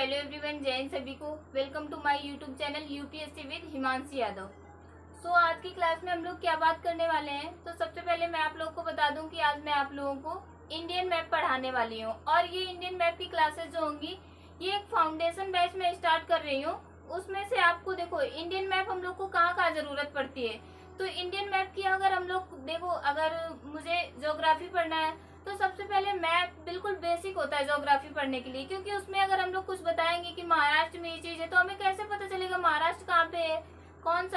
Hello everyone, जय हिंद सभी को। Welcome to my YouTube channel UPSC with Himanshi Yadav. So आज की क्लास में हम लोग क्या बात करने वाले हैं, तो सबसे पहले मैं आप लोगों को बता दूं कि आज मैं आप लोगों को इंडियन मैप पढ़ाने वाली हूं। और ये इंडियन मैप की क्लासेस जो होंगी ये एक फाउंडेशन बैच में स्टार्ट कर रही हूँ। उसमें से आपको देखो इंडियन मैप हम लोग को कहाँ कहाँ जरूरत पड़ती है। तो इंडियन मैप की अगर हम लोग देखो, अगर मुझे ज्योग्राफी पढ़ना है तो सबसे पहले मैप बिल्कुल बेसिक होता है ज्योग्राफी पढ़ने के लिए, क्योंकि उसमें अगर हम लोग कुछ बताएंगे कि महाराष्ट्र में ये चीज है तो हमें कैसे पता चलेगा महाराष्ट्र कहाँ पे है, कौन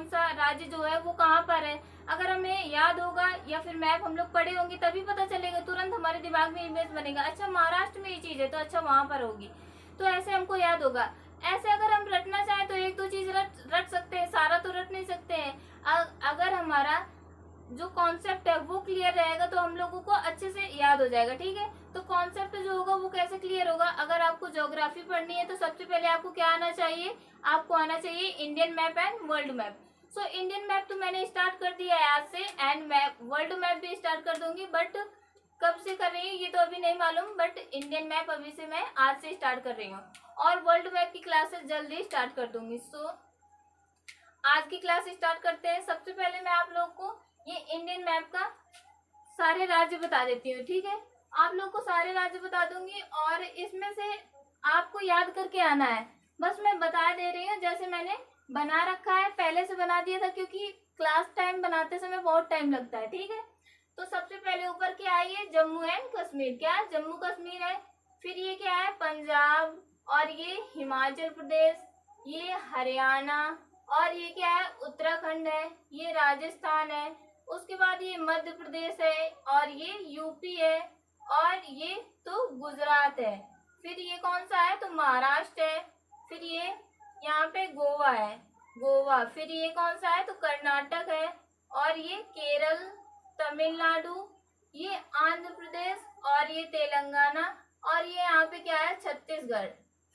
सा राज्य जो है वो कहाँ पर है। अगर हमें याद होगा या फिर मैप हम लोग पढ़े होंगे तभी पता चलेगा, तुरंत हमारे दिमाग में इमेज बनेगा, अच्छा महाराष्ट्र में ये चीज है तो अच्छा वहां पर होगी, तो ऐसे हमको याद होगा। ऐसे अगर हम रटना चाहें तो एक दो चीज रट सकते हैं, सारा तो रट नहीं सकते हैं। अगर हमारा जो कॉन्सेप्ट है वो क्लियर रहेगा तो हम लोगों को अच्छे से याद हो जाएगा। ठीक है, तो कॉन्सेप्ट जो होगा वो कैसे क्लियर होगा, अगर आपको ज्योग्राफी पढ़नी है तो सबसे पहले आपको क्या आना चाहिए, आपको आना चाहिए Indian map and world map. So Indian map तो मैंने स्टार्ट कर दिया है आज से, एंड मैप वर्ल्ड मैप भी स्टार्ट कर दूंगी, बट कब से कर रही हूँ ये तो अभी नहीं मालूम, बट इंडियन मैप अभी से मैं आज से स्टार्ट कर रही हूँ और वर्ल्ड मैप की क्लासेस जल्दी स्टार्ट कर दूंगी। सो आज की क्लास स्टार्ट करते हैं। सबसे पहले मैं आप लोग को ये इंडियन मैप का सारे राज्य बता देती हूँ। ठीक है, आप लोग को सारे राज्य बता दूंगी और इसमें से आपको याद करके आना है, बस मैं बता दे रही हूँ जैसे मैंने बना रखा है, पहले से बना दिया था क्योंकि क्लास टाइम बनाते समय बहुत टाइम लगता है। ठीक है, तो सबसे पहले ऊपर क्या है, ये जम्मू एंड कश्मीर, क्या है जम्मू कश्मीर है। फिर ये क्या है पंजाब, और ये हिमाचल प्रदेश, ये हरियाणा, और ये क्या है उत्तराखंड है, ये राजस्थान है, उसके बाद ये मध्य प्रदेश है, और ये यूपी है, और ये तो गुजरात है। फिर ये कौन सा है, तो महाराष्ट्र है। फिर ये यहाँ पे गोवा है, गोवा। फिर ये कौन सा है, तो कर्नाटक है, और ये केरल, तमिलनाडु, ये आंध्र प्रदेश, और ये तेलंगाना, और ये यहाँ पे क्या है छत्तीसगढ़।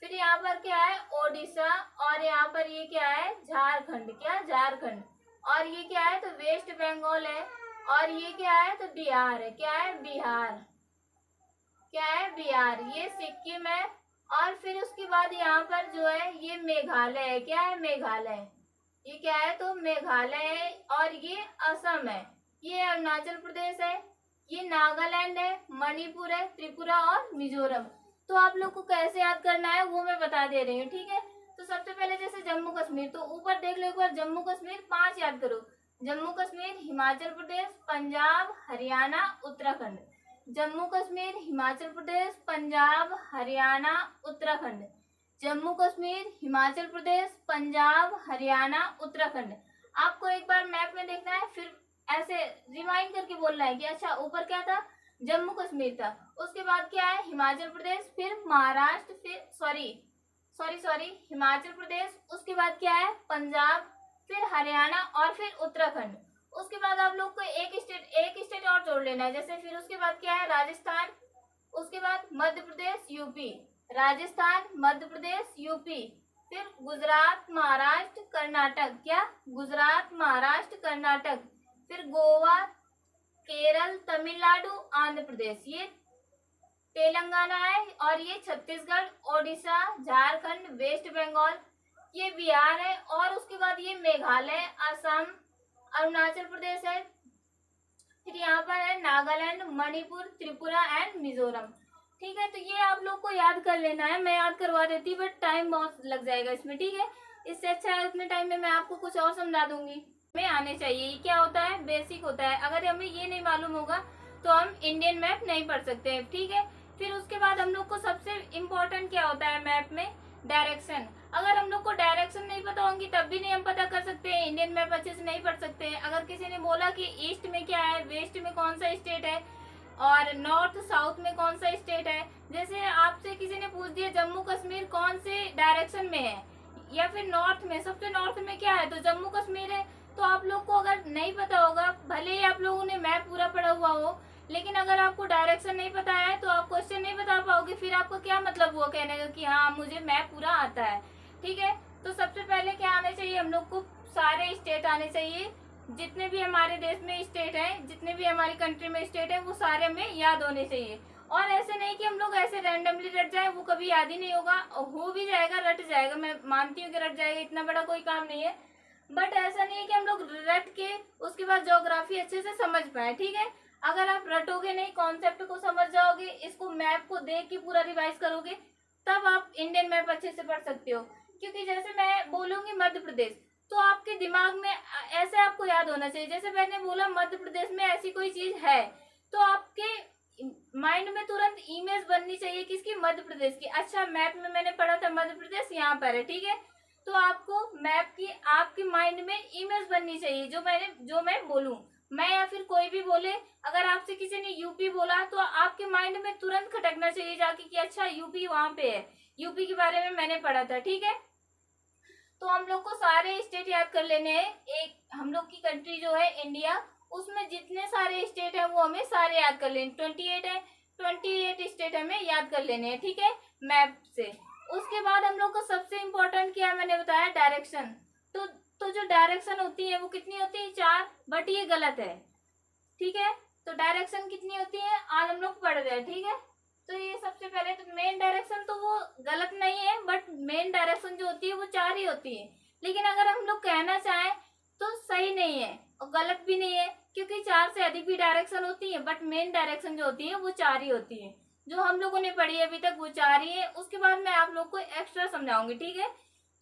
फिर यहाँ पर क्या है ओडिशा, और यहाँ पर ये क्या है झारखंड, क्या झारखंड, और ये क्या है तो वेस्ट बंगाल है, और ये क्या है तो बिहार है, क्या है बिहार, क्या है बिहार, ये सिक्किम है। और फिर उसके बाद यहाँ पर जो है ये मेघालय है, क्या है मेघालय, ये क्या है तो मेघालय है, और ये असम है, ये अरुणाचल प्रदेश है, ये नागालैंड है, मणिपुर है, त्रिपुरा और मिजोरम। तो आप लोग को कैसे याद करना है वो मैं बता दे रही हूँ। ठीक है, तो सबसे पहले जैसे जम्मू कश्मीर, तो ऊपर देख लो एक बार, जम्मू कश्मीर 5 याद करो, जम्मू कश्मीर, हिमाचल प्रदेश, पंजाब, हरियाणा, उत्तराखंड। जम्मू कश्मीर, हिमाचल प्रदेश, पंजाब, हरियाणा, उत्तराखंड। जम्मू कश्मीर, हिमाचल प्रदेश, पंजाब, हरियाणा, उत्तराखंड। आपको एक बार मैप में देखना है, फिर ऐसे रिवाइंड करके बोलना है कि अच्छा ऊपर क्या था, जम्मू कश्मीर था, उसके बाद क्या है हिमाचल प्रदेश, फिर महाराष्ट्र, फिर सॉरी हिमाचल प्रदेश, उसके बाद क्या है पंजाब, फिर हरियाणा, और फिर उत्तराखंड। उसके बाद आप लोग को एक स्टेट और जोड़ लेना है, जैसे फिर उसके बाद क्या है राजस्थान, उसके बाद मध्य प्रदेश, यूपी, राजस्थान, मध्य प्रदेश, यूपी, फिर गुजरात, महाराष्ट्र, कर्नाटक, क्या गुजरात, महाराष्ट्र, कर्नाटक, फिर गोवा, केरल, तमिलनाडु, आंध्र प्रदेश, ये तेलंगाना है, और ये छत्तीसगढ़, ओडिशा, झारखंड, वेस्ट बंगाल, ये बिहार है, और उसके बाद ये मेघालय, असम, अरुणाचल प्रदेश है, फिर यहाँ पर है नागालैंड, मणिपुर, त्रिपुरा एंड मिजोरम। ठीक है, तो ये आप लोग को याद कर लेना है, मैं याद करवा देती बट टाइम बहुत लग जाएगा इसमें। ठीक है, इससे अच्छा है उतने टाइम में मैं आपको कुछ और समझा दूंगी। में आने चाहिए, ये क्या होता है बेसिक होता है, अगर हमें ये नहीं मालूम होगा तो हम इंडियन मैप नहीं पढ़ सकते हैं। ठीक है, फिर उसके बाद हम लोग को सबसे इम्पोर्टेंट क्या होता है मैप में, डायरेक्शन। अगर हम लोग को डायरेक्शन नहीं पता होंगी तब भी नहीं हम पता कर सकते हैं, इंडियन मैप अच्छे से नहीं पढ़ सकते हैं। अगर किसी ने बोला कि ईस्ट में क्या है, वेस्ट में कौन सा स्टेट है, और नॉर्थ साउथ में कौन सा स्टेट है, जैसे आपसे किसी ने पूछ दिया जम्मू कश्मीर कौन से डायरेक्शन में है, या फिर नॉर्थ में, सबसे नॉर्थ में क्या है तो जम्मू कश्मीर है। तो आप लोग को अगर नहीं पता होगा, भले ही आप लोगों ने मैप पूरा पढ़ा हुआ हो, लेकिन अगर आपको डायरेक्शन नहीं पता है तो आप क्वेश्चन नहीं बता पाओगे, फिर आपको क्या मतलब हुआ कहने का कि हाँ मुझे मैप पूरा आता है। ठीक है, तो सबसे पहले क्या आने चाहिए, हम लोग को सारे स्टेट आने चाहिए, जितने भी हमारे देश में स्टेट हैं, जितने भी हमारी कंट्री में स्टेट है वो सारे हमें याद होने चाहिए। और ऐसे नहीं कि हम लोग ऐसे रैंडमली रट जाए, वो कभी याद ही नहीं होगा। हो भी जाएगा, रट जाएगा, मैं मानती हूँ कि रट जाएगा, इतना बड़ा कोई काम नहीं है। बट ऐसा नहीं है कि हम लोग रट के उसके बाद ज्योग्राफी अच्छे से समझ पाए, ठीक है। अगर आप रटोगे नहीं, कॉन्सेप्ट को समझ जाओगे, इसको मैप को देख के पूरा रिवाइज करोगे, तब आप इंडियन मैप अच्छे से पढ़ सकते हो। क्योंकि जैसे मैं बोलूंगी मध्य प्रदेश, तो आपके दिमाग में ऐसे आपको याद होना चाहिए। जैसे मैंने बोला मध्य प्रदेश में ऐसी कोई चीज है, तो आपके माइंड में तुरंत इमेज बननी चाहिए किसकी, मध्य प्रदेश की। अच्छा, मैप में मैंने पढ़ा था मध्य प्रदेश यहाँ पर है, ठीक है। तो आपको मैप की आपके माइंड में इमेज बननी चाहिए, जो मैं बोलूं, मैं या फिर कोई भी बोले। अगर आपसे किसी ने यूपी बोला, तो आपके माइंड में तुरंत खटकना चाहिए जाके कि अच्छा यूपी वहां पे है, यूपी के बारे में मैंने पढ़ा था, ठीक है। तो हम लोग को सारे स्टेट याद कर लेने हैं। एक हम लोग की कंट्री जो है इंडिया, उसमें जितने सारे स्टेट है वो हमें सारे याद कर लेने। 28 है, 28 स्टेट हमें याद कर लेने हैं, ठीक है, मैप से। उसके बाद हम लोग को सबसे इम्पोर्टेंट क्या मैंने बताया, डायरेक्शन। तो जो डायरेक्शन होती है वो कितनी होती है, 4, बट ये गलत है, ठीक है। तो डायरेक्शन कितनी होती है आज हम लोग पढ़ रहे हैं, ठीक है। तो ये सबसे पहले तो मेन डायरेक्शन तो वो गलत नहीं है, बट मेन डायरेक्शन जो होती है वो 4 ही होती है। लेकिन अगर हम लोग कहना चाहें तो सही नहीं है और गलत भी नहीं है, क्योंकि 4 से अधिक भी डायरेक्शन होती है, बट मेन डायरेक्शन जो होती है वो 4 ही होती है। जो हम लोगों ने पढ़ी है अभी तक वो 4 ही है। उसके बाद मैं आप लोग को एक्स्ट्रा समझाऊंगी, ठीक है।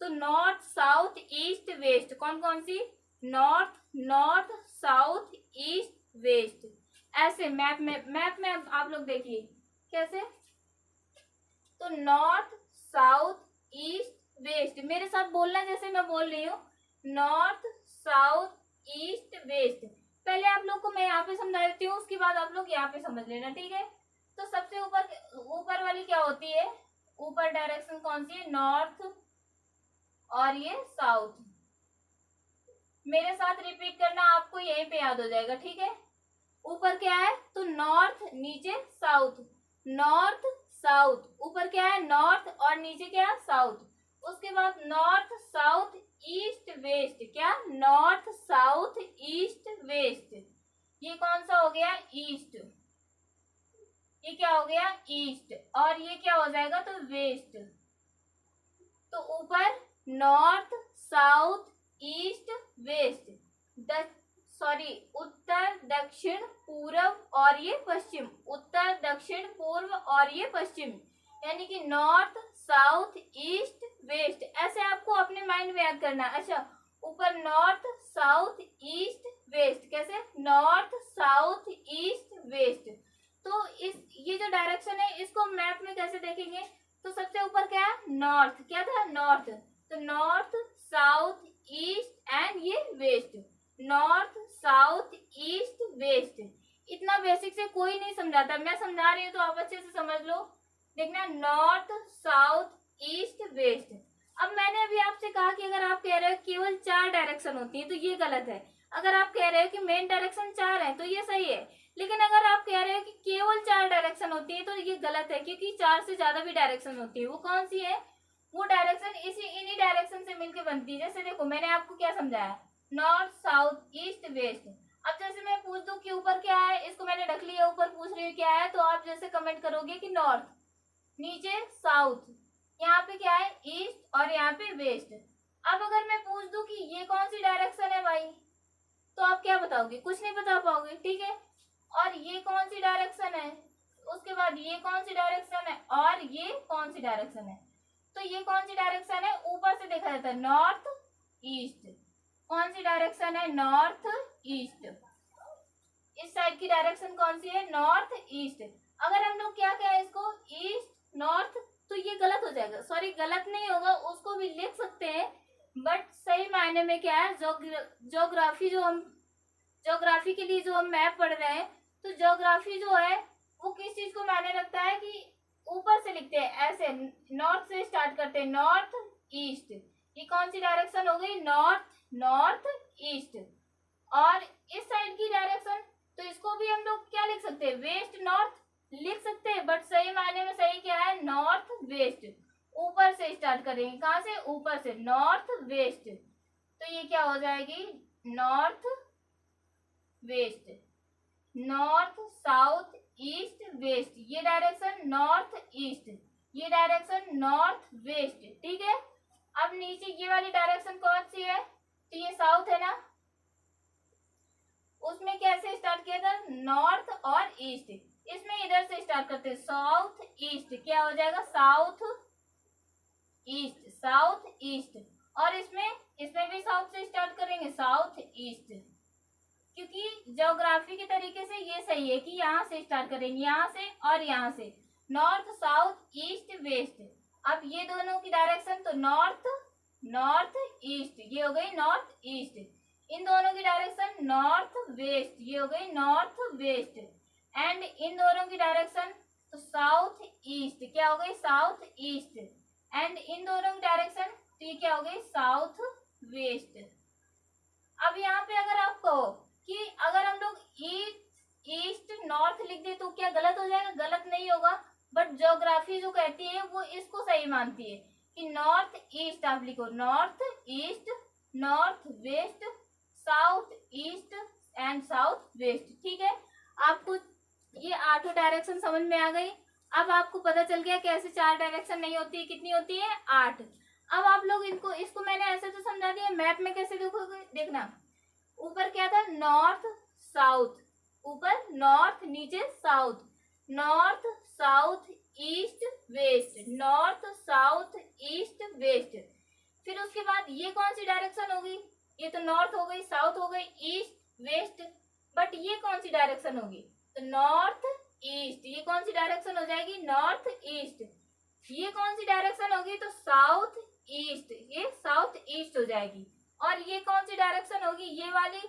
तो नॉर्थ, साउथ, ईस्ट, वेस्ट, कौन कौन सी, नॉर्थ, साउथ, ईस्ट, वेस्ट, ऐसे मैप में आप लोग देखिए कैसे। तो नॉर्थ, साउथ, ईस्ट, वेस्ट, मेरे साथ बोलना जैसे मैं बोल रही हूँ, नॉर्थ, साउथ, ईस्ट, वेस्ट। पहले आप लोग को मैं यहाँ पे समझा देती हूँ, उसके बाद आप लोग यहाँ पे समझ लेना, ठीक है। तो सबसे ऊपर वाली क्या होती है, ऊपर डायरेक्शन कौन सी है, नॉर्थ और ये साउथ। मेरे साथ रिपीट करना, आपको यहीं पे याद हो जाएगा, ठीक है। ऊपर क्या है, तो नॉर्थ, नीचे साउथ, नॉर्थ साउथ, ऊपर क्या है नॉर्थ और नीचे क्या है साउथ। उसके बाद नॉर्थ, साउथ, ईस्ट, वेस्ट, क्या, नॉर्थ, साउथ, ईस्ट, वेस्ट। ये कौन सा हो गया, ईस्ट, ये क्या हो गया ईस्ट, और ये क्या हो जाएगा तो वेस्ट। तो ऊपर नॉर्थ, साउथ, ईस्ट, वेस्ट, उत्तर, दक्षिण, पूर्व और ये पश्चिम, उत्तर, दक्षिण, पूर्व और ये पश्चिम, यानी कि नॉर्थ, साउथ, ईस्ट, वेस्ट। ऐसे आपको अपने माइंड में याद करना है। अच्छा, ऊपर नॉर्थ, साउथ, ईस्ट, वेस्ट, कैसे, नॉर्थ, साउथ, ईस्ट, वेस्ट। तो ये जो डायरेक्शन है इसको मैप में कैसे देखेंगे, तो सबसे ऊपर क्या है नॉर्थ, क्या था नॉर्थ, तो नॉर्थ, साउथ, ईस्ट एंड ये west, north, south, east, west. इतना बेसिक से कोई नहीं समझाता, मैं समझा रही हूँ तो आप अच्छे से समझ लो। देखना, नॉर्थ, साउथ, ईस्ट, वेस्ट। अब मैंने अभी आपसे कहा कि अगर आप कह रहे हो केवल 4 डायरेक्शन होती है तो ये गलत है। अगर आप कह रहे हो कि मेन डायरेक्शन 4 है तो ये सही है। लेकिन अगर आप कह रहे हो कि केवल 4 डायरेक्शन होती है तो ये गलत है, क्योंकि 4 से ज्यादा भी डायरेक्शन होती है। वो कौन सी है, वो डायरेक्शन इन्हीं डायरेक्शन से मिलकर बनती है। जैसे देखो मैंने आपको क्या समझाया, नॉर्थ, साउथ, ईस्ट, वेस्ट। अब जैसे मैं पूछ दूं कि ऊपर क्या है, इसको मैंने रख लिया, ऊपर पूछ रही हूँ क्या है, तो आप जैसे कमेंट करोगे कि नॉर्थ, नीचे साउथ, यहाँ पे क्या है ईस्ट और यहाँ पे वेस्ट। अब अगर मैं पूछ दूं कि ये कौन सी डायरेक्शन है भाई, तो आप क्या बताओगे, कुछ नहीं बता पाओगे, ठीक है। और ये कौन सी डायरेक्शन है, उसके बाद ये कौन सी डायरेक्शन है, और ये कौन सी डायरेक्शन है। तो ये कौन सी डायरेक्शन है, ऊपर से देखा जाता है नॉर्थ ईस्ट, कौन सी डायरेक्शन है नॉर्थ ईस्ट। इस साइड की डायरेक्शन कौन सी है नॉर्थ ईस्ट। अगर हम लोग क्या कहें इसको ईस्ट नॉर्थ, तो ये गलत हो जाएगा, सॉरी गलत नहीं होगा, उसको भी लिख सकते हैं, बट सही मायने में क्या है, ज्योग्राफी के लिए जो हम मैप पढ़ रहे हैं, तो ज्योग्राफी जो है वो किस चीज को मायने रखता है कि ऊपर से लिखते हैं ऐसे, नॉर्थ से स्टार्ट करते हैं, नॉर्थ ईस्ट। ये कौन सी डायरेक्शन हो गई, नॉर्थ ईस्ट। और इस साइड की डायरेक्शन, तो इसको भी हम लोग क्या लिख सकते हैं, वेस्ट नॉर्थ लिख सकते हैं, बट सही मायने में सही क्या है नॉर्थ वेस्ट। ऊपर से स्टार्ट करेंगे, कहां से, ऊपर से, नॉर्थ वेस्ट। तो ये क्या हो जाएगी north west, north, south, east waste, ये डायरेक्शन नॉर्थ ईस्ट, ये डायरेक्शन नॉर्थ वेस्ट, ठीक है। अब नीचे ये वाली डायरेक्शन कौन सी है, तो ये साउथ है ना, उसमें कैसे स्टार्ट किया था, नॉर्थ और ईस्ट, इसमें इधर से स्टार्ट करते हैं साउथ ईस्ट, क्या हो जाएगा साउथ ईस्ट, साउथ ईस्ट। और इसमें भी साउथ से स्टार्ट करेंगे, साउथ ईस्ट, क्योंकि ज्योग्राफी के तरीके से ये सही है कि यहाँ से स्टार्ट करेंगे, यहाँ से और यहाँ से, नॉर्थ साउथ ईस्ट वेस्ट। अब ये दोनों की डायरेक्शन तो नॉर्थ ईस्ट, ये हो गई नॉर्थ ईस्ट, इन दोनों की डायरेक्शन नॉर्थ वेस्ट, ये हो गई नॉर्थ वेस्ट, एंड इन दोनों की डायरेक्शन तो साउथ ईस्ट, क्या हो गई साउथ ईस्ट, एंड इन दोनों की डायरेक्शन तो ये क्या हो गई साउथ वेस्ट। अब यहाँ पे अगर आप कहो कि अगर हम लोग ईस्ट नॉर्थ लिख दे तो क्या गलत हो जाएगा, गलत नहीं होगा, बट ज्योग्राफी जो कहती है वो इसको सही मानती है कि नॉर्थ ईस्ट आप लिखो, north east, north west, south east and south west, ठीक है। आपको ये 8 डायरेक्शन समझ में आ गई। अब आपको पता चल गया कैसे 4 डायरेक्शन नहीं होती है, कितनी होती है 8। अब आप लोग इसको मैंने ऐसे तो समझा दिया, मैप में कैसे देखोगे, देखना ऊपर क्या था नॉर्थ साउथ, ऊपर नॉर्थ नीचे south, north south east waste, north south east waste. फिर उसके बाद ये कौन सी डायरेक्शन होगी, ये तो नॉर्थ हो गई, साउथ हो गई, ईस्ट वेस्ट, बट ये कौन सी डायरेक्शन होगी, तो नॉर्थ ईस्ट, ये कौन सी डायरेक्शन हो जाएगी नॉर्थ ईस्ट। ये कौन सी डायरेक्शन होगी, तो साउथ ईस्ट, ये साउथ ईस्ट हो जाएगी। और ये कौन सी डायरेक्शन होगी, ये वाली,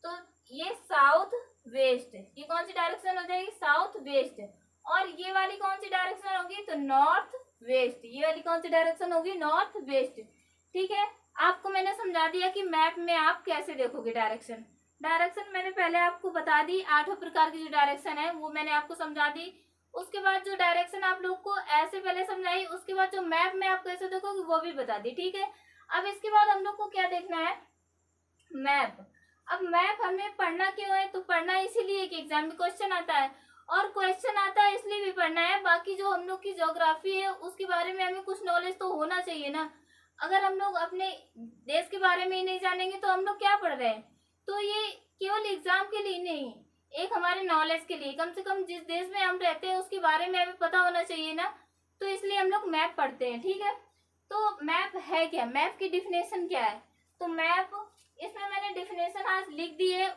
तो ये साउथ वेस्ट, ये कौन सी डायरेक्शन हो जाएगी साउथ वेस्ट। और ये वाली कौन सी डायरेक्शन होगी, तो नॉर्थ वेस्ट, ये वाली कौन सी डायरेक्शन होगी नॉर्थ वेस्ट, ठीक है। आपको मैंने समझा दिया कि मैप में आप कैसे देखोगे डायरेक्शन। डायरेक्शन मैंने पहले आपको बता दी, 8 प्रकार की जो डायरेक्शन है वो मैंने आपको समझा दी। उसके बाद जो डायरेक्शन आप लोग को ऐसे पहले समझाई, उसके बाद जो मैप में आप कैसे देखोगे वो भी बता दी, ठीक है। अब इसके बाद हम लोग को क्या देखना है, मैप। अब मैप हमें पढ़ना क्यों है, तो पढ़ना इसीलिए कि एग्जाम में क्वेश्चन आता है, और क्वेश्चन आता है इसलिए भी पढ़ना है। बाकी जो हम लोग की ज्योग्राफी है उसके बारे में हमें कुछ नॉलेज तो होना चाहिए ना। अगर हम लोग अपने देश के बारे में ही नहीं जानेंगे तो हम लोग क्या पढ़ रहे हैं। तो ये केवल एग्जाम के लिए नहीं, एक हमारे नॉलेज के लिए, कम से कम जिस देश में हम रहते हैं उसके बारे में हमें पता होना चाहिए ना। तो इसलिए हम लोग मैप पढ़ते हैं, ठीक है। तो मैप है क्या, मैप की डिफिनेशन क्या है, तो मैप, इसमें मैंने डिफिनेशन आज लिख दी है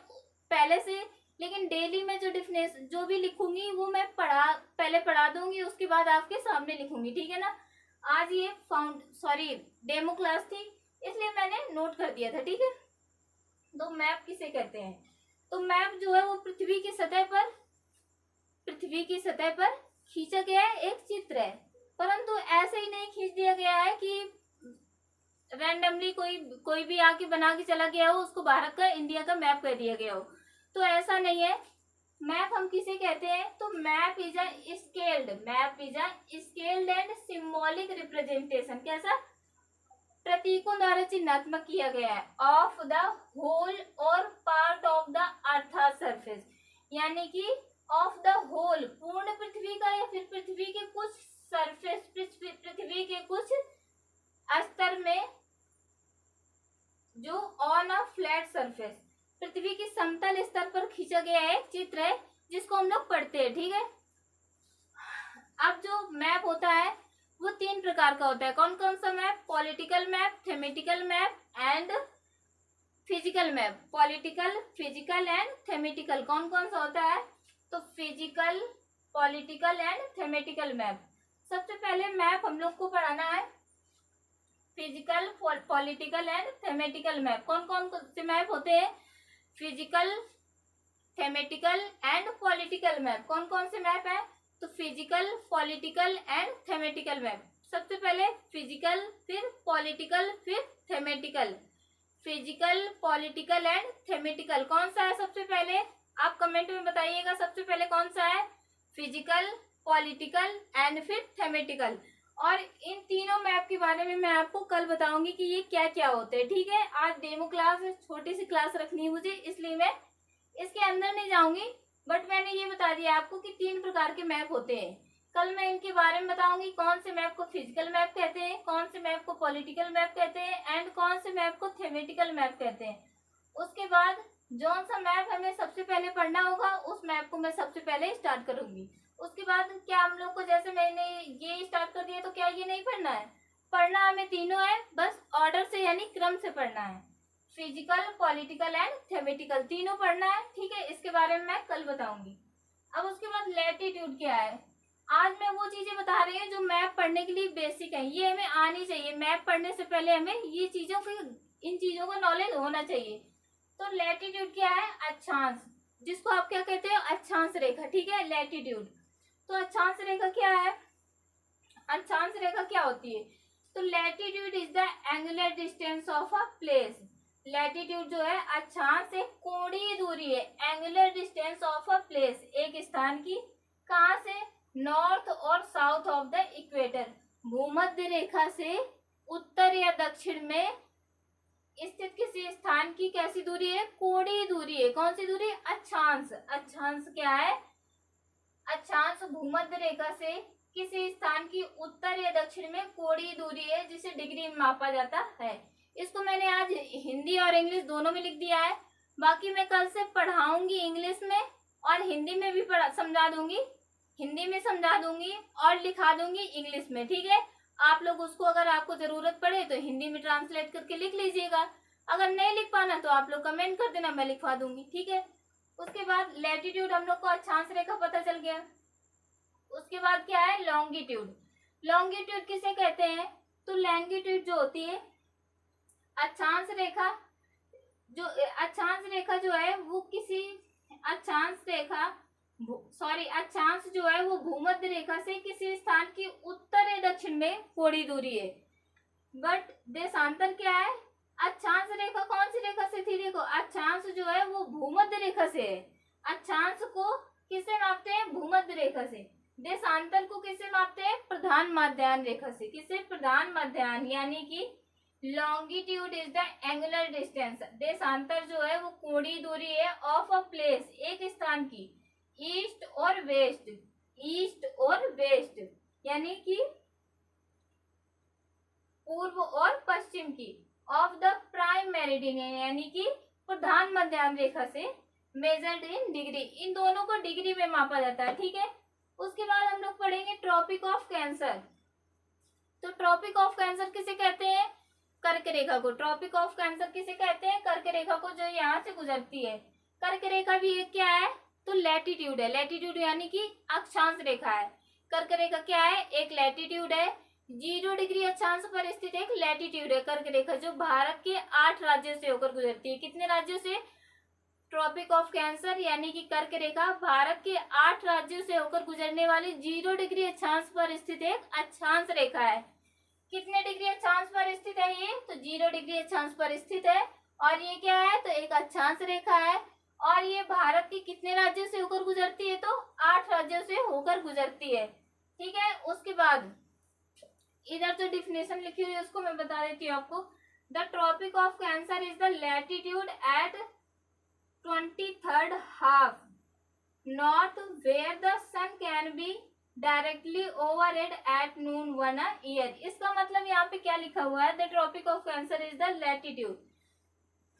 पहले से, लेकिन डेली में जो डिफिनेशन जो भी लिखूंगी वो मैं पहले पढ़ा दूंगी, उसके बाद आपके सामने लिखूंगी, ठीक है ना। आज ये डेमो क्लास थी इसलिए मैंने नोट कर दिया था, ठीक है। तो मैप किसे कहते हैं, तो मैप जो है वो पृथ्वी की सतह पर खींचा गया है एक चित्र है, परंतु ऐसे ही नहीं खींच दिया गया है कि रैंडमली कोई भी आके बना के चला गया हो, उसको भारत का, इंडिया का मैप कर दिया गया हो, तो ऐसा नहीं है। मैप हम किसे कहते हैं, तो map is a scaled and symbolic representation, कैसा, प्रतीकों द्वारा चिन्हात्मक किया गया है, ऑफ द होल और part of the earth surface, यानी कि ऑफ द होल पूर्ण पृथ्वी का, या फिर पृथ्वी के कुछ सरफेस, पृथ्वी के कुछ स्तर में, जो ऑन अ फ्लैट सरफेस, पृथ्वी की समतल स्तर पर खींचा गया एक चित्र है जिसको हम लोग पढ़ते हैं, ठीक है। अब जो मैप होता है वो 3 प्रकार का होता है, कौन कौन सा map, political map, thematic map and physical map. Political, physical and thematic कौन कौन सा होता है, तो physical, political and thematic map. सबसे पहले मैप हम लोग को पढ़ाना है physical, political and thematic map. कौन कौन से मैप होते हैं, physical, thematic and political map. कौन कौन से मैप है, तो physical, political and thematic map. सबसे पहले फिजिकल, फिर पॉलिटिकल, फिर thematic. Physical, political and thematic कौन सा है सबसे पहले, आप कमेंट में बताइएगा सबसे पहले कौन सा है, फिजिकल, पॉलिटिकल एंड फिर थेमेटिकल। और इन तीनों मैप के बारे में मैं आपको कल बताऊंगी कि ये क्या क्या होते हैं, ठीक है। आज डेमो क्लास, छोटी सी क्लास रखनी है मुझे, इसलिए मैं इसके अंदर नहीं जाऊंगी, बट मैंने ये बता दिया आपको कि 3 प्रकार के मैप होते हैं। कल मैं इनके बारे में बताऊंगी, कौन से मैप को फिजिकल मैप कहते हैं, कौन से मैप को पॉलिटिकल मैप कहते हैं एंड कौन से मैप को थेमेटिकल मैप कहते हैं। उसके बाद जौन सा मैप हमें सबसे पहले पढ़ना होगा उस मैप को मैं सबसे पहले स्टार्ट करूंगी। उसके बाद क्या हम लोग को, जैसे मैंने ये स्टार्ट कर दिया तो क्या ये नहीं पढ़ना है? पढ़ना हमें तीनों है, बस ऑर्डर से यानी क्रम से पढ़ना है। फिजिकल, पॉलिटिकल एंड थेमेटिकल तीनों पढ़ना है, ठीक है। इसके बारे में मैं कल बताऊंगी। अब उसके बाद लैटिट्यूड क्या है। आज मैं वो चीजें बता रही हूँ जो मैप पढ़ने के लिए बेसिक है, ये हमें आनी चाहिए। मैप पढ़ने से पहले हमें ये चीजों की, इन चीजों का नॉलेज होना चाहिए। तो लैटिट्यूड क्या है? अक्षांश, जिसको आप क्या कहते हो? अक्षांश रेखा, ठीक है, लैटिट्यूड। तो अक्षांश रेखा क्या है? अक्षांश रेखा क्या होती है? तो latitude is the angular distance of a place. Latitude जो है अक्षांश एक कोणीय दूरी है, angular distance of a place, एक स्थान की। कहाँ से? नॉर्थ और साउथ ऑफ द इक्वेटर, भूमध्य रेखा से उत्तर या दक्षिण में स्थित किसी स्थान की कैसी दूरी है? कोणीय दूरी है। कौन सी दूरी? अक्षांश। अक्षांश क्या है? अक्षांश भूमध्य रेखा से किसी स्थान की उत्तर या दक्षिण में कोणीय दूरी है, जिसे डिग्री में मापा जाता है। इसको मैंने आज हिंदी और इंग्लिश दोनों में लिख दिया है। बाकी मैं कल से पढ़ाऊंगी इंग्लिश में और हिंदी में भी पढ़ा समझा दूंगी, हिंदी में समझा दूंगी और लिखा दूंगी इंग्लिश में, ठीक है। आप लोग उसको अगर आपको जरूरत पड़े तो हिंदी में ट्रांसलेट करके लिख लीजिएगा। अगर नहीं लिख पाना तो आप लोग कमेंट कर देना, मैं लिखवा दूंगी, ठीक है। उसके बाद लैटिट्यूड हम लोग को अक्षांश रेखा पता चल गया। उसके बाद क्या है? लॉन्गिट्यूड। लॉन्गिट्यूड किसे कहते हैं? तो लॉन्गिट्यूड जो होती है अक्षांश रेखा, जो अक्षांश रेखा जो है वो किसी अक्षांश रेखा अक्षांश जो है वो भूमध्य रेखा से किसी स्थान की उत्तर या दक्षिण में कोणीय दूरी है। बट देशांतर क्या है? अक्षांश रेखा कौन सी रेखा से थी? देखो, अक्षांश जो है वो भूमध्य रेखा से है। अक्षांश को किससे मापते हैं? भूमध्य रेखा से। देशांतर को किससे मापते हैं? प्रधान मध्याह्न रेखा से। किससे? प्रधान मध्याह्न, यानी कि longitude is the angular distance. देशांतर जो है वो कोणीय दूरी है ऑफ अ प्लेस, एक स्थान की, ईस्ट और वेस्ट, ईस्ट और वेस्ट यानी कि पूर्व और पश्चिम की, ऑफ द प्राइम मेरिडियन यानी कि प्रधान मध्याह्न रेखा से, मेजर्ड इन डिग्री, इन दोनों को डिग्री में मापा जाता है, ठीक है। उसके बाद हम लोग पढ़ेंगे ट्रॉपिक ऑफ कैंसर। तो ट्रॉपिक ऑफ कैंसर किसे कहते हैं? कर्क रेखा को। ट्रॉपिक ऑफ कैंसर किसे कहते हैं? कर्क रेखा को, जो यहाँ से गुजरती है। कर्क रेखा भी एक क्या है? तो लैटिट्यूड है। लैटिट्यूड यानी कि अक्षांश रेखा है। कर्क रेखा क्या है? एक लैटिट्यूड है। 0 डिग्री अक्षांश पर स्थित एक लैटिट्यूड है कर्क रेखा, जो भारत के 8 राज्यों से होकर गुजरती है। कितने राज्यों से? ट्रॉपिक ऑफ कैंसर यानी कि कर्क रेखा भारत के 8 राज्यों से होकर गुजरने वाली 0 डिग्री अक्षांश पर स्थित एक अक्षांश रेखा है। कितने डिग्री अक्षांश पर स्थित है ये? तो 0 डिग्री अक्षांश पर स्थित है। और ये क्या है? तो एक अक्षांश रेखा है। और ये भारत के कितने राज्यों से होकर गुजरती है? तो 8 राज्यों से होकर गुजरती है, ठीक है। उसके बाद इधर जो डिफिनेशन लिखी हुई है उसको मैं बता देती हूँ आपको। The tropic of cancer is the latitude at 23rd half north where the sun can be directly overhead at noon 1 year. इसका मतलब यहाँ पे क्या लिखा हुआ है? The tropic of cancer is the latitude.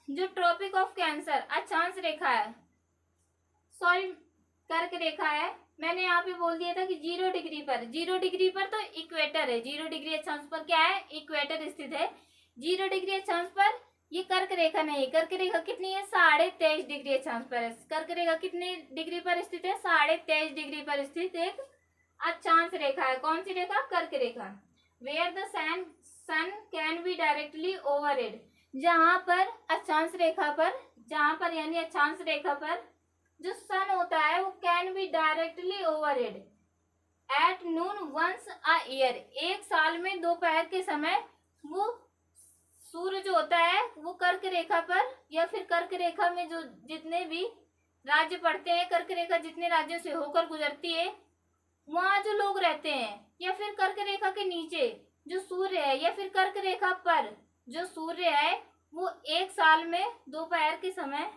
जो ट्रॉपिक ऑफ कैंसर अक्षांश रेखा है, सॉरी कर्क रेखा है, मैंने यहाँ पे बोल दिया था कि 0 डिग्री पर, 0 डिग्री पर तो इक्वेटर है। 0 डिग्री अक्षांश पर क्या है? इक्वेटर स्थित है। 0 डिग्री अक्षांश पर ये कर्क रेखा नहीं। कर्क रेखा कितनी है? 23.5 डिग्री अक्षांश पर है। कर्क रेखा कितनी डिग्री पर स्थित है? 23.5 डिग्री पर स्थित एक अक्षांश रेखा है। कौन सी रेखा? कर्क रेखा। Where the sun can be directly overhead, जहां पर अक्षांश रेखा पर, जहां पर यानी अक्षांश रेखा पर जो सन होता है वो can be directly overhead at noon once a year, एक साल में दोपहर के समय वो सूर्य जो होता है वो कर्क रेखा पर, या फिर कर्क रेखा में जो जितने भी राज्य पड़ते हैं, कर्क रेखा जितने राज्यों से होकर गुजरती है वहां जो लोग रहते हैं, या फिर कर्क रेखा के नीचे जो सूर्य है, या फिर कर्क रेखा पर जो सूर्य है, वो एक साल में दोपहर के समय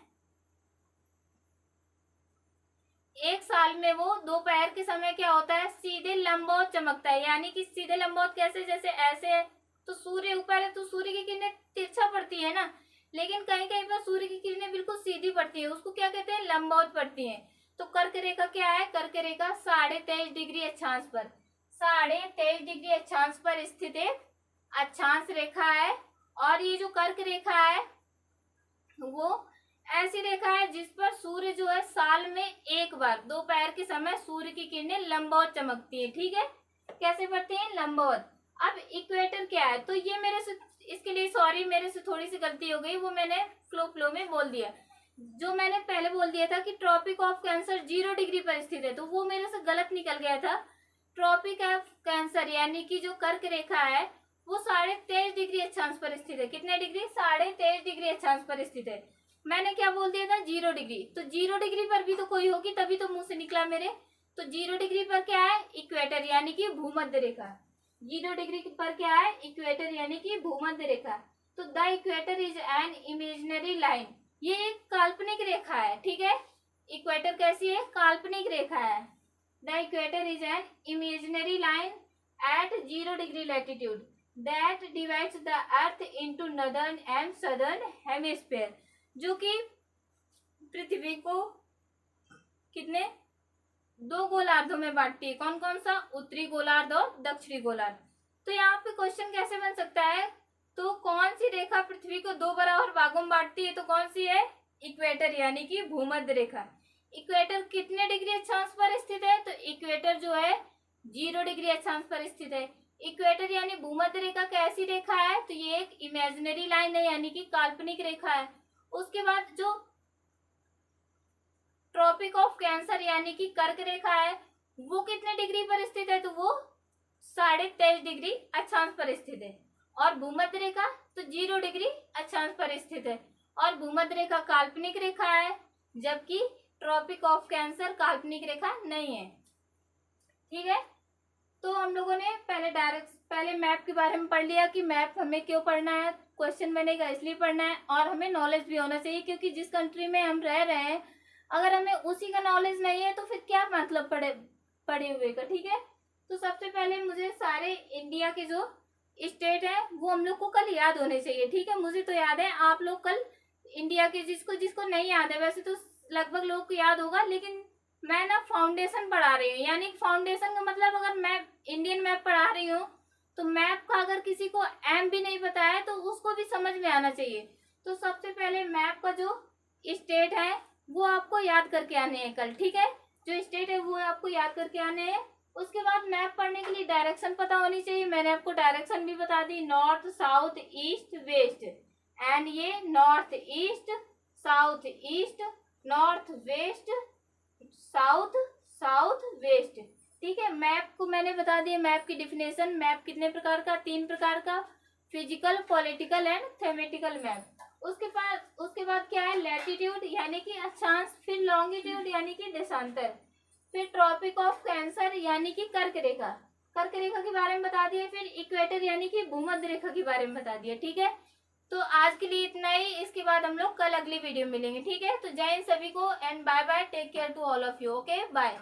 एक साल में वो दोपहर के समय क्या होता है, सीधे लंबवत चमकता है। यानी कि सीधे लंबवत कैसे, जैसे ऐसे है तो सूर्य ऊपर है तो सूर्य की किरणें तिरछा पड़ती है ना, लेकिन कहीं कहीं पर सूर्य की किरणें बिल्कुल सीधी पड़ती है, उसको क्या कहते हैं, लंबवत पड़ती है। तो कर्क रेखा क्या है, कर्क रेखा 23.5 डिग्री अक्षांश पर, 23.5 डिग्री अक्षांश पर स्थित एक अक्षांश रेखा है। और ये जो कर्क रेखा है वो ऐसी रेखा है जिस पर सूर्य जो है साल में एक बार दोपहर के समय सूर्य की किरणें लंबवत चमकती है। ठीक है, कैसे पड़ती है, लंबवत। अब इक्वेटर क्या है, तो ये मेरे से, इसके लिए सॉरी, मेरे से थोड़ी सी गलती हो गई, वो मैंने फ्लो में बोल दिया। जो मैंने पहले बोल दिया था कि ट्रॉपिक ऑफ कैंसर 0 डिग्री पर स्थित है, तो वो मेरे से गलत निकल गया था। ट्रॉपिक ऑफ कैंसर यानी कि जो कर्क रेखा है वो 23.5 डिग्री अक्षांश पर स्थित है। कितने डिग्री, 23.5 डिग्री अक्षांश पर स्थित है। मैंने क्या बोल दिया था, 0 डिग्री। तो 0 डिग्री पर भी तो कोई होगी, तभी तो मुंह से निकला मेरे। तो 0 डिग्री पर क्या है, इक्वेटर यानी कि भूमध्य रेखा। 0 डिग्री पर क्या है, इक्वेटर यानी कि भूमध्य रेखा। तो the equator is an imaginary line, ये एक काल्पनिक रेखा है। ठीक है, इक्वेटर कैसी है, काल्पनिक रेखा है। The equator is an imaginary line at 0 degree latitude that divides the earth into northern and southern hemisphere, जो कि पृथ्वी को कितने, 2 गोलार्धों में बांटती है। कौन कौन सा, उत्तरी गोलार्ध और दक्षिणी गोलार्ध। तो यहाँ पे क्वेश्चन कैसे बन सकता है, तो कौन सी रेखा पृथ्वी को 2 बराबर भागों में बांटती है, तो कौन सी है, इक्वेटर यानी कि भूमध्य रेखा। इक्वेटर कितने डिग्री अक्षांश पर स्थित है, तो इक्वेटर जो है 0 डिग्री अक्षांश पर स्थित है। इक्वेटर यानी भूमध्य रेखा कैसी रेखा है, तो ये एक इमेजिनरी लाइन है यानी कि काल्पनिक रेखा है। उसके बाद जो ट्रॉपिक ऑफ कैंसर यानी कि कर्क रेखा है वो कितने डिग्री पर स्थित है, तो वो 23.5 डिग्री अक्षांश पर स्थित है। और भूमध्य रेखा तो 0 डिग्री अक्षांश पर स्थित है। और भूमध्य रेखा काल्पनिक रेखा है, जबकि ट्रॉपिक ऑफ कैंसर काल्पनिक रेखा नहीं है। ठीक है, तो हम लोगों ने पहले मैप के बारे में पढ़ लिया कि मैप हमें क्यों पढ़ना है, क्वेश्चन बनेगा इसलिए पढ़ना है, और हमें नॉलेज भी होना चाहिए, क्योंकि जिस कंट्री में हम रह रहे हैं अगर हमें उसी का नॉलेज नहीं है तो फिर क्या मतलब पढ़े हुए का। ठीक है, तो सबसे पहले मुझे सारे इंडिया के जो स्टेट है वो हम लोग को कल याद होने चाहिए। ठीक है, मुझे तो याद है, आप लोग कल इंडिया के जिसको नहीं याद है, वैसे तो लगभग लोगों को याद होगा, लेकिन मैं ना फाउंडेशन पढ़ा रही हूँ। यानी फाउंडेशन का मतलब अगर मैं इंडियन मैप पढ़ा रही हूँ तो मैप का अगर किसी को एम भी नहीं पता है तो उसको भी समझ में आना चाहिए। तो सबसे पहले मैप का जो स्टेट है वो आपको याद करके आने हैं कल। ठीक है, जो स्टेट है वो आपको याद करके आने हैं। उसके बाद मैप पढ़ने के लिए डायरेक्शन पता होनी चाहिए। मैंने आपको डायरेक्शन भी बता दी, north south east west, and ये north east south east, north west south south west. ठीक है, मैप को मैंने बता दिया, मैप की डिफिनेशन। मैप कितने प्रकार का, 3 प्रकार का, physical, political and thematic map. उसके बाद क्या है, लैटिट्यूड यानी कि अक्षांश, फिर लॉन्गिट्यूड यानी कि देशांतर, फिर ट्रॉपिक ऑफ कैंसर यानी कि कर्क रेखा, कर्क रेखा के बारे में बता दिया, फिर इक्वेटर यानी कि भूमध्य रेखा के बारे में बता दिया। ठीक है, तो आज के लिए इतना ही। इसके बाद हम लोग कल अगली वीडियो मिलेंगे। ठीक है, तो जय हिंद सभी को, and bye bye, take care to all of you. Okay, bye.